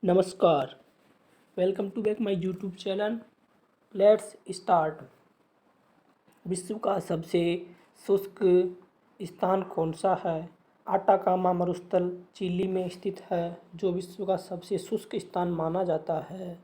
नमस्कार, welcome to back my YouTube channel. Let's start. विश्व का सबसे शुष्क स्थान कौन सा है? आटाकामा मरुस्थल चिली में स्थित है, जो विश्व का सबसे शुष्क स्थान माना जाता है।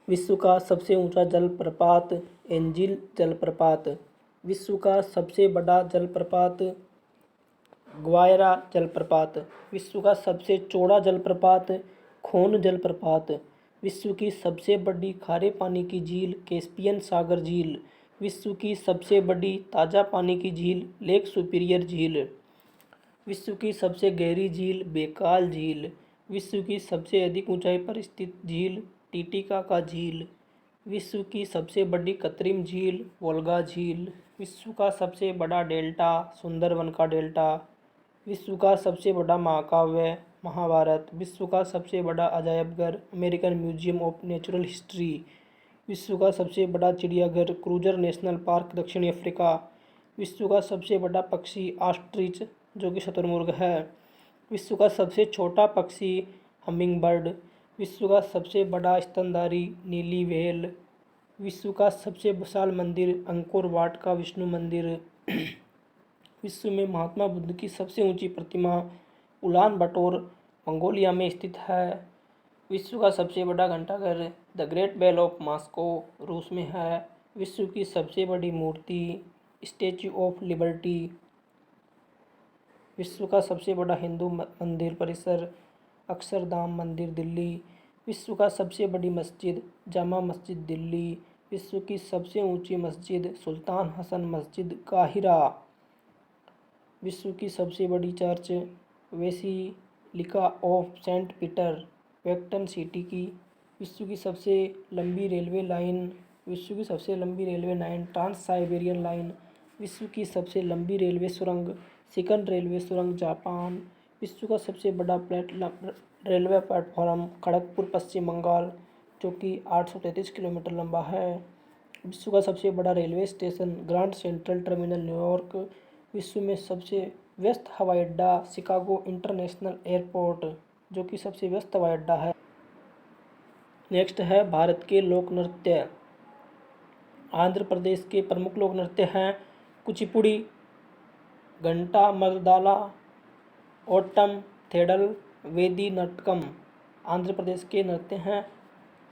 विश्व का सबसे ऊंचा जलप्रपात एंजिल जलप्रपात। विश्व का सबसे बड़ा जलप्रपात ग्वायरा जलप्रपात। विश्व का सबसे चौड़ा जलप्रपात खोन जलप्रपात। विश्व की सबसे बड़ी खारे पानी की झील कैस्पियन सागर झील। विश्व की सबसे बड़ी ताज़ा पानी की झील लेक सुपीरियर झील। विश्व की सबसे गहरी झील बेकाल झील। विश्व की सबसे अधिक ऊंचाई पर स्थित झील टिटिकाका झील। विश्व की सबसे बड़ी कृत्रिम झील वोल्गा झील। विश्व का सबसे बड़ा डेल्टा सुंदरबन का डेल्टा। विश्व का सबसे बड़ा महाकाव्य महाभारत। विश्व का सबसे बड़ा अजायबघर American museum of natural history. विश्व का सबसे बड़ा चिड़ियाघर क्रूजर नेशनल पार्क दक्षिण अफ्रीका। विश्व का सबसे बड़ा पक्षी ऑस्ट्रिच जो कि शुतुरमुर्ग है। विश्व का सबसे छोटा पक्षी हमिंग बर्ड। विश्व का सबसे बड़ा स्तनधारी नीली व्हेल। विश्व का सबसे विशाल मंदिर अंकोर वाट का विष्णु मंदिर। विश्व में महात्मा बुद्ध की सबसे ऊंची प्रतिमा उलान बटोर मंगोलिया में स्थित है। विश्व का सबसे बड़ा घंटाघर the great bell of Moscow रूस में है। विश्व की सबसे बड़ी मूर्ति स्टैच्यू ऑफ लिबर्टी। विश्व का सबसे बड़ा हिंदू मंदिर परिसर अक्षरधाम मंदिर दिल्ली। विश्व का सबसे बड़ी मस्जिद जामा मस्जिद दिल्ली। विश्व की सबसे ऊंची मस्जिद सुल्तान हसन मस्जिद काहिरा। विश्व की सबसे बड़ी church basilica of Saint Peter Vatican city की। विश्व की सबसे लंबी रेलवे लाइन विश्व की सबसे लंबी railway line trans Siberian line. विश्व की सबसे लंबी रेलवे सुरंग सिकन रेलवे सुरंग जापान। विश्व का सबसे बड़ा रेलवे प्लेटफॉर्म खड़गपुर पश्चिम बंगाल जो कि 833 किलोमीटर लंबा है। विश्व का सबसे बड़ा railway station grand central terminal New York. विश्व में सबसे व्यस्त हवाई अड्डा शिकागो इंटरनेशनल एयरपोर्ट जो कि सबसे व्यस्त हवाई अड्डा है। नेक्स्ट है भारत के लोक नृत्य। आंध्र प्रदेश के प्रमुख लोक नृत्य हैं कुचिपुड़ी घंटा मर्दाला ओट्टम थेडल वेदी नाटकम। आंध्र प्रदेश के नृत्य हैं।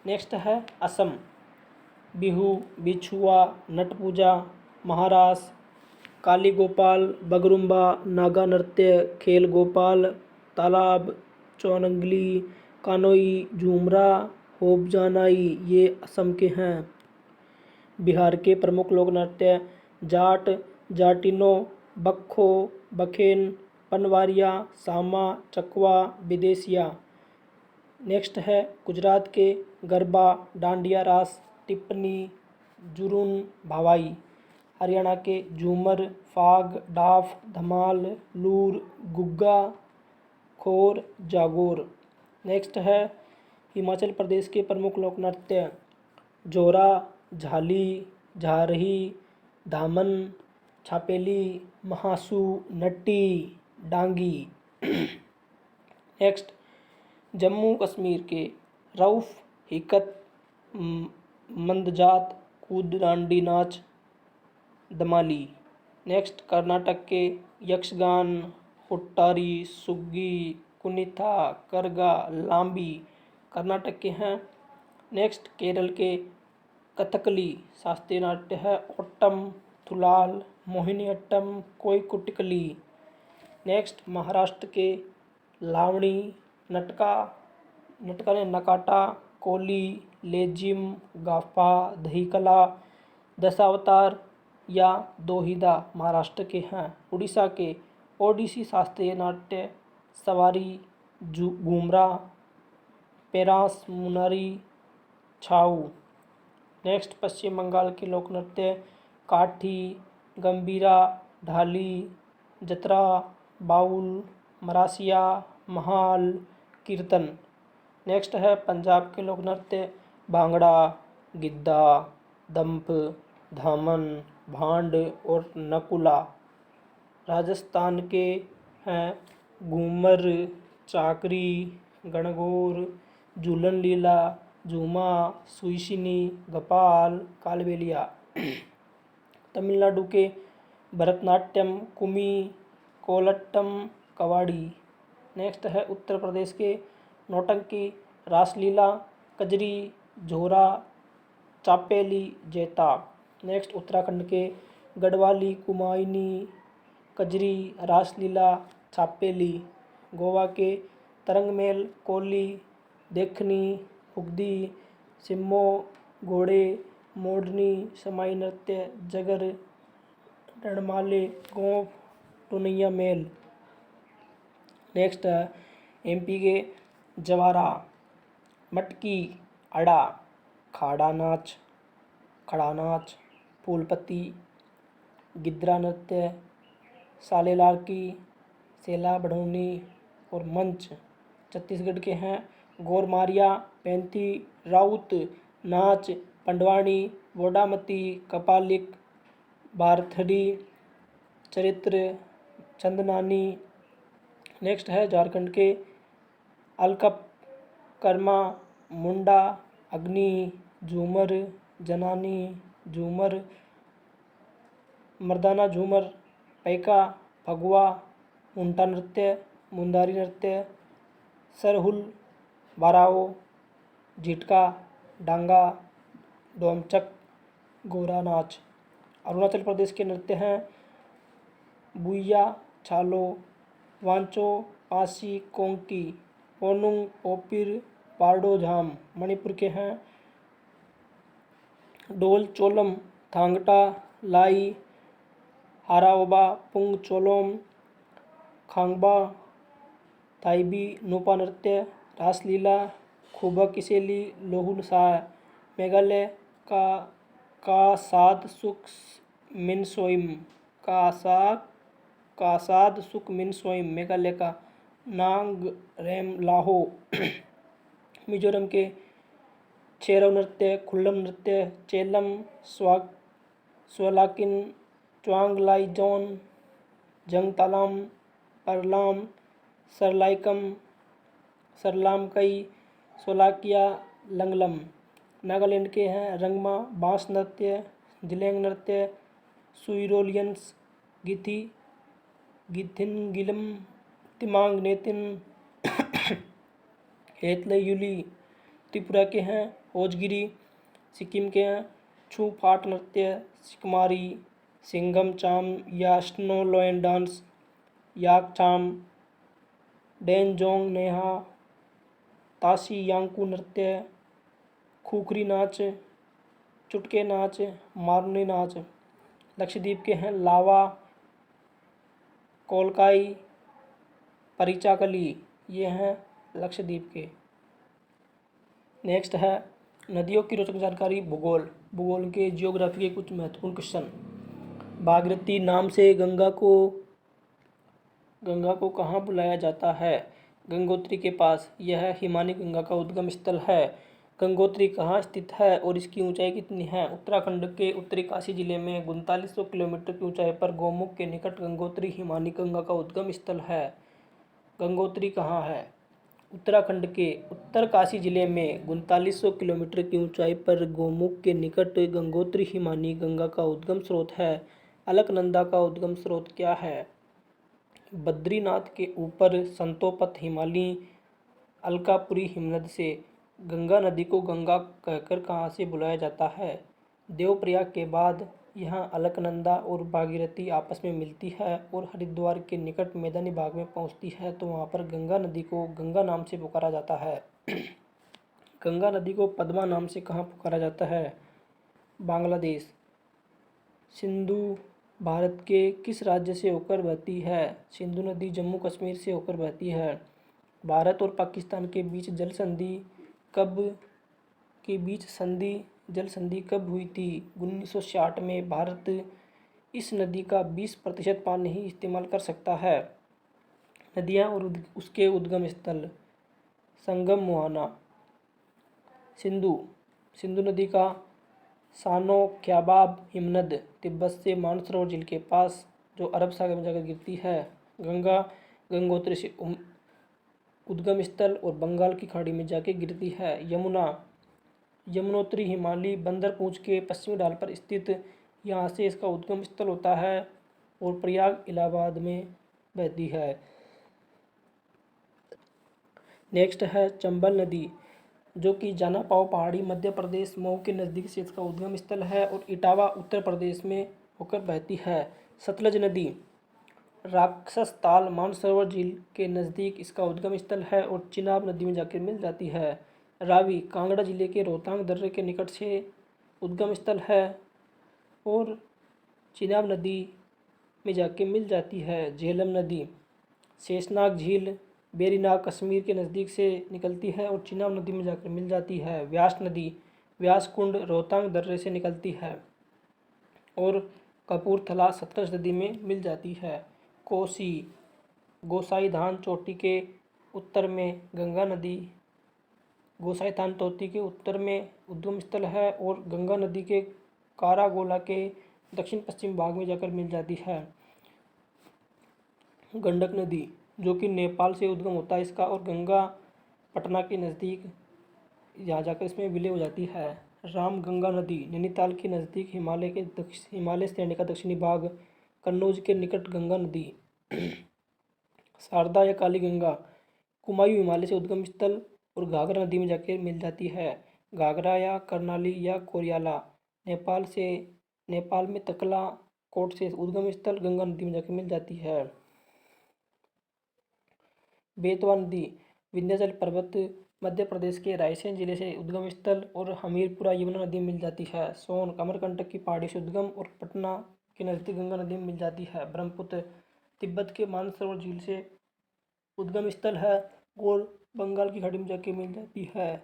नेक्स्ट है असम। बिहू बिछुआ नट पूजा महारास काली गोपाल बगरुम्बा नागा नृत्य खेल गोपाल तालाब चौनंगली कानोई झूमरा होबजानाई ये असम के हैं। बिहार के प्रमुख लोक नृत्य जाट जाटिनो बक्खो बखेन पनवारिया सामा चकवा विदेशिया। नेक्स्ट है गुजरात के गरबा डांडिया रास टिप्पणी जुरून भावाई। हरियाणा के झूमर फाग डाफ धमाल लूर गुग्गा खोर जागोर। नेक्स्ट है हिमाचल प्रदेश के प्रमुख लोक नृत्य जोरा झाली झारही धामन छापेली महासू नट्टी डांगी। नेक्स्ट जम्मू कश्मीर के रऊफ हिकत मंदजात कूद डांडी नाच दमाली। नेक्स्ट कर्नाटक के यक्षगान हुट्टारी सुग्गी कुनिथा करगा लांबी कर्नाटक के हैं। नेक्स्ट केरल के कथकली शास्त्रीय नाट्य है ओट्टम थुलाल मोहिनीअट्टम कोईकुटिकली। नेक्स्ट महाराष्ट्र के लावणी नटका नटका ने नकाटा कोली लेजिम गाफा दहीकला दशावतार या दोहिदा महाराष्ट्र के हैं। उड़ीसा के ओडिसी शास्त्रीय नाट्य सवारी घूमरा पेरास मुनारी छाऊ। नेक्स्ट पश्चिम बंगाल के लोक नृत्य काठी गंभीरा ढाली जतरा बाउल मरासिया महाल कीर्तन। नेक्स्ट है पंजाब के लोक नृत्य भांगड़ा गिद्दा दंप धामन भांड और नकुला। राजस्थान के हैं घूमर चाकरी गणगौर, झूलन लीला, झूमा, सुईसिनी, गपाल, कालबेलिया। तमिलनाडु के भरतनाट्यम, कुमी, कोलट्टम, कवाड़ी। नेक्स्ट है उत्तर प्रदेश के नौटंकी, रासलीला, कजरी, झोरा, चापेली, जैताग। नेक्स्ट उत्तराखंड के गढ़वाली, कुमायूनी, कजरी, रासलीला, चापेली। गोवा के तरंगमेल, कोली, देखनी, फुगदी, सिम्मो, घोड़े, मोरनी, समाई नृत्य, जगर, रणमाले, गोंफ, टुनैया मेल। नेक्स्ट है एमपी के जवारा, मटकी, अड़ा, खड़ा नाच, फूलपति, गिद्रा नृत्य, सालेलार की, सेला बढ़ौनी और मंच। छत्तीसगढ़ के हैं गोरमारिया, पैंथी, राउत, नाच, पंडवानी, बोडामती, कपालिक, बारथड़ी, चरित्र, चंदनानी। नेक्स्ट है झारखंड के अलकप, कर्मा, मुंडा, अग्नि, झूमर, जनानी, झूमर, मर्दाना झूमर, पैका, फगुआ, मुंटा नृत्य, मुंदारी नृत्य, सरहुल, बाराओ, झिटका, डांगा, डोमचक, गोरा नाच। अरुणाचल प्रदेश के नृत्य हैं बुइया, छालो, वांचो, पासी, कोंगटी, पोनुंग, पोपिर, पार्डो झाम। मणिपुर के हैं डोल चोलम, थांगटा, लाई, हाराओबा, पुंग चोलोम, खांगबा, थाईबी, नूपा नृत्य, रासलीला, खुबा किसेली, लोहुल साय। मेघालय का साद सुक मिनसोइम, कासाद सुक मिनसोइम मेघालय का नांग रेम लाहो। मिजोरम के छेरव नृत्य, खुल्लम नृत्य, चेलम, स्वालाकिन, च्वांगलाइजोन, जंगतालाम, परलाम, सरलाइकम, सरलामकई, सोलाकिया, लंगलम। नागालैंड के हैं रंगमा, बांस नृत्य, जिलेंग नृत्य, सुइरोलियंस, गिथिनगिलम, तिमांग नेतिन, हेतलयुली। त्रिपुरा के हैं ओजगिरी। सिक्किम के हैं छू फाट नृत्य, सिकमारी, सिंघम चाम या स्नो लोयन डांस, याक चाम, डेनजोंग नेहा, तासी यांकू नृत्य, खुखरी नाच, चुटके नाच, मारुनी नाच। लक्षद्वीप के हैं लावा, कोलकाई, परिचाकली। ये हैं लक्षद्वीप के। नेक्स्ट है नदियों की रोचक जानकारी, भूगोल के जियोग्राफी के कुछ महत्वपूर्ण क्वेश्चन। भागीरथी नाम से गंगा को कहाँ बुलाया जाता है? गंगोत्री के पास। यह हिमानी गंगा का उद्गम स्थल है। गंगोत्री कहाँ स्थित है और इसकी ऊंचाई कितनी है? उत्तराखंड के उत्तरी काशी जिले में 3900 किलोमीटर की ऊंचाई पर गौमुख के निकट गंगोत्री हिमानी गंगा का उद्गम स्थल है। गंगोत्री कहाँ है? उत्तराखंड के उत्तर काशी जिले में 3900 किलोमीटर की ऊंचाई पर गौमुख के निकट गंगोत्री हिमानी गंगा का उद्गम स्रोत है। अलकनंदा का उद्गम स्रोत क्या है? बद्रीनाथ के ऊपर संतोपत हिमालयी अलकापुरी हिमनद से। गंगा नदी को गंगा कहकर कहाँ से बुलाया जाता है? देवप्रयाग के बाद यहाँ अलकनंदा और भागीरथी आपस में मिलती है और हरिद्वार के निकट मैदानी भाग में पहुँचती है, तो वहाँ पर गंगा नदी को गंगा नाम से पुकारा जाता है। गंगा नदी को पद्मा नाम से कहाँ पुकारा जाता है? बांग्लादेश। सिंधु भारत के किस राज्य से होकर बहती है? सिंधु नदी जम्मू कश्मीर से होकर बहती है। भारत और पाकिस्तान के बीच जल संधि कब हुई थी? 1960 में। भारत इस नदी का 20% पानी ही इस्तेमाल कर सकता है। नदियाँ और उसके उद्गम स्थल। संगम मुहाना। सिंधु नदी का सानो ख्याबाब हिमनद तिब्बत से मानसरोवर झील के पास जो अरब सागर में जाकर गिरती है। गंगा गंगोत्री से उद्गम स्थल और बंगाल की खाड़ी में जाके गिरती है। यमुना, यमुनोत्री हिमालय बंदरपूंछ के पश्चिमी ढाल पर स्थित, यहाँ से इसका उद्गम स्थल होता है और प्रयाग इलाहाबाद में बहती है। नेक्स्ट है चंबल नदी, जो कि जानापाव पहाड़ी मध्य प्रदेश मऊ के नज़दीक से इसका उद्गम स्थल है और इटावा उत्तर प्रदेश में होकर बहती है। सतलज नदी, राक्षस ताल मानसरोवर झील के नज़दीक इसका उद्गम स्थल है और चिनाब नदी में जाकर मिल जाती है। रावी, कांगड़ा जिले के रोहतांग दर्रे के निकट से उद्गम स्थल है और चिनाब नदी में जाके मिल जाती है। झेलम नदी, शेषनाग झील बेरीनाग कश्मीर के नज़दीक से निकलती है और चिनाब नदी में जाकर मिल जाती है। व्यास नदी, व्यास कुंड रोहतांग दर्रे से निकलती है और कपूरथला सतलज नदी में मिल जाती है। कोसी, गोसाईधान चोटी के उत्तर में गंगा नदी, गोसाईधान चोटी के उत्तर में उद्गम स्थल है और गंगा नदी के कारागोला के दक्षिण पश्चिम भाग में जाकर मिल जाती है। गंडक नदी, जो कि नेपाल से उद्गम होता है इसका और गंगा पटना के नज़दीक यहाँ जाकर इसमें विलय हो जाती है। रामगंगा नदी, नैनीताल के नज़दीक हिमालय श्रेणी का दक्षिणी भाग, कन्नौज के निकट गंगा नदी। शारदा या काली गंगा, कुमायूं हिमालय से उद्गम स्थल और घाघरा नदी में जाकर मिल जाती है। घाघरा या कर्नाली या कोरियाला, नेपाल में तकला कोट से उद्गम स्थल, गंगा नदी में जाकर मिल जाती है। बेतवा नदी, विंध्याचल पर्वत मध्य प्रदेश के रायसेन जिले से उद्गम स्थल और हमीरपुरा यमुना नदी में मिल जाती है। सोन, अमरकंटक की पहाड़ी से उद्गम और पटना के नज़दीक गंगा नदी में मिल जाती है। ब्रह्मपुत्र, तिब्बत के मानसरोवर झील से उद्गम स्थल है और बंगाल की खाड़ी में जाके मिल जाती है।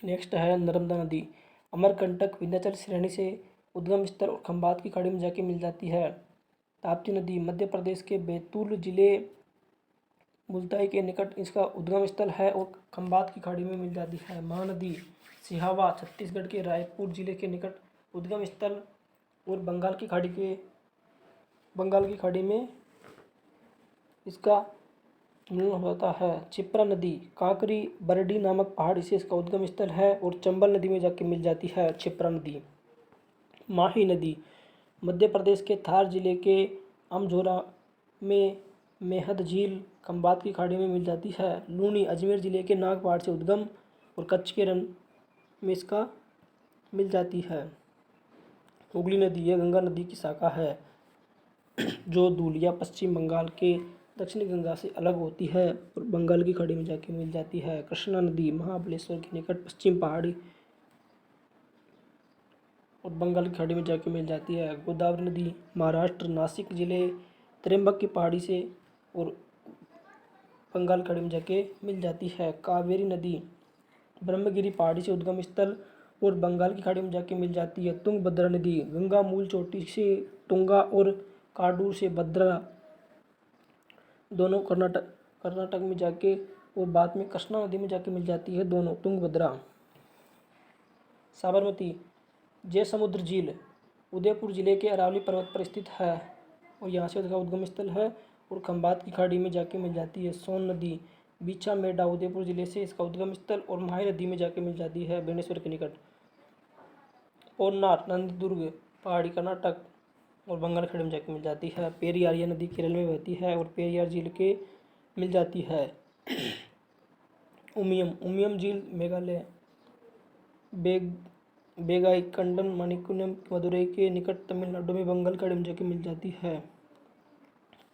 नेक्स्ट है नर्मदा नदी, अमरकंटक विंध्याचल श्रेणी से उद्गम स्थल और खंबात की खाड़ी में जाके मिल जाती है। ताप्ती नदी, मध्य प्रदेश के बैतूल जिले मुल्ताई के निकट इसका उद्गम स्थल है और खंबात की खाड़ी में मिल जाती है। महानदी, सिहावा, छत्तीसगढ़ के रायपुर जिले के निकट उद्गम स्थल और बंगाल की खाड़ी में इसका मिलन होता है। क्षिप्रा नदी, कांकरी बरडी नामक पहाड़ी से इसका उद्गम स्थल है और चंबल नदी में जाके मिल जाती है क्षिप्रा नदी। माही नदी, मध्य प्रदेश के थार जिले के अमझोरा में मेहद झील खंबात की खाड़ी में मिल जाती है। लूनी, अजमेर जिले के नाग पहाड़ से उद्गम और कच्छ के रण में इसका मिल जाती है। हुगली नदी, यह गंगा नदी की शाखा है जो धूलिया पश्चिम बंगाल के दक्षिणी गंगा से अलग होती है और बंगाल की खाड़ी में जाके मिल जाती है। कृष्णा नदी, महाबलेश्वर के निकट पश्चिम पहाड़ी और बंगाल की खाड़ी में जाके मिल जाती है। गोदावरी नदी, महाराष्ट्र नासिक जिले त्र्यंबक की पहाड़ी से और बंगाल की खाड़ी में जाके मिल जाती है। कावेरी नदी, ब्रह्मगिरी पहाड़ी से उद्गम स्थल और बंगाल की खाड़ी में जाके मिल जाती है। तुंगभद्रा नदी, गंगा मूल चोटी से तुंगा और काडूर से भद्रा दोनों कर्नाटक में जाके और बाद में कृष्णा नदी में जाके मिल जाती है दोनों तुंगभद्रा। साबरमती, जयसमुद्र झील उदयपुर जिले के अरावली पर्वत पर स्थित है और यहाँ से उसका उद्गम स्थल है और खंबात की खाड़ी में जाके मिल जाती है। सोन नदी, बीछा मेढा उदयपुर जिले से इसका उद्गम स्थल और माही नदी में जाके मिल जाती है बेणेश्वर के निकट। पोन्नार, नंदीदुर्ग पहाड़ी कर्नाटक और बंगाल खाड़ी में जाके मिल जाती है। पेरियार, यह नदी केरल में बहती है और पेरियार झील के मिल जाती है। उमियम झील मेघालय, बेगाईकंडन मणिकुलम मदुरई के निकट तमिलनाडु में बंगाल खाड़ी में जाके मिल जाती है।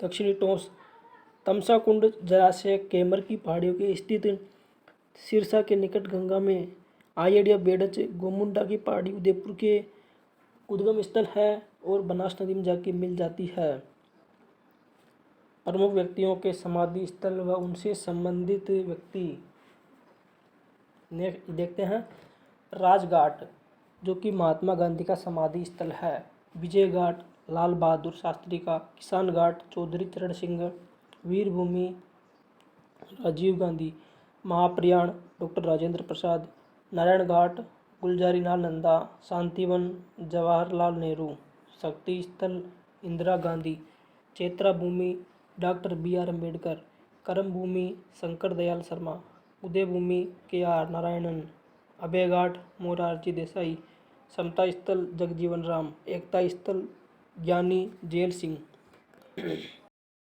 दक्षिणी टोंस, तमसाकुंड जलाशय कैमर की पहाड़ियों के स्थित सिरसा के निकट गंगा में। आयडिया बेडच, गोमुंडा की पहाड़ी उदयपुर के उद्गम स्थल है और बनास नदी में जाके मिल जाती है। प्रमुख व्यक्तियों के समाधि स्थल व उनसे संबंधित व्यक्ति देखते हैं। राजघाट, जो कि महात्मा गांधी का समाधि स्थल है। विजय घाट, लाल बहादुर शास्त्री का। किसान घाट, चौधरी चरण सिंह। वीरभूमि, राजीव गांधी। महाप्रयाण, डॉक्टर राजेंद्र प्रसाद। नारायण घाट, गुलजारी लाल नंदा। शांतिवन, जवाहरलाल नेहरू। शक्ति स्थल, इंदिरा गांधी। चैत्रा भूमि, डॉक्टर BR अम्बेडकर। कर्मभूमि शंकर दयाल शर्मा, उदयभूमि KR नारायणन, अभयघाट मोरारजी देसाई, समता स्थल जगजीवन राम, एकता स्थल ज्ञानी जेल सिंह।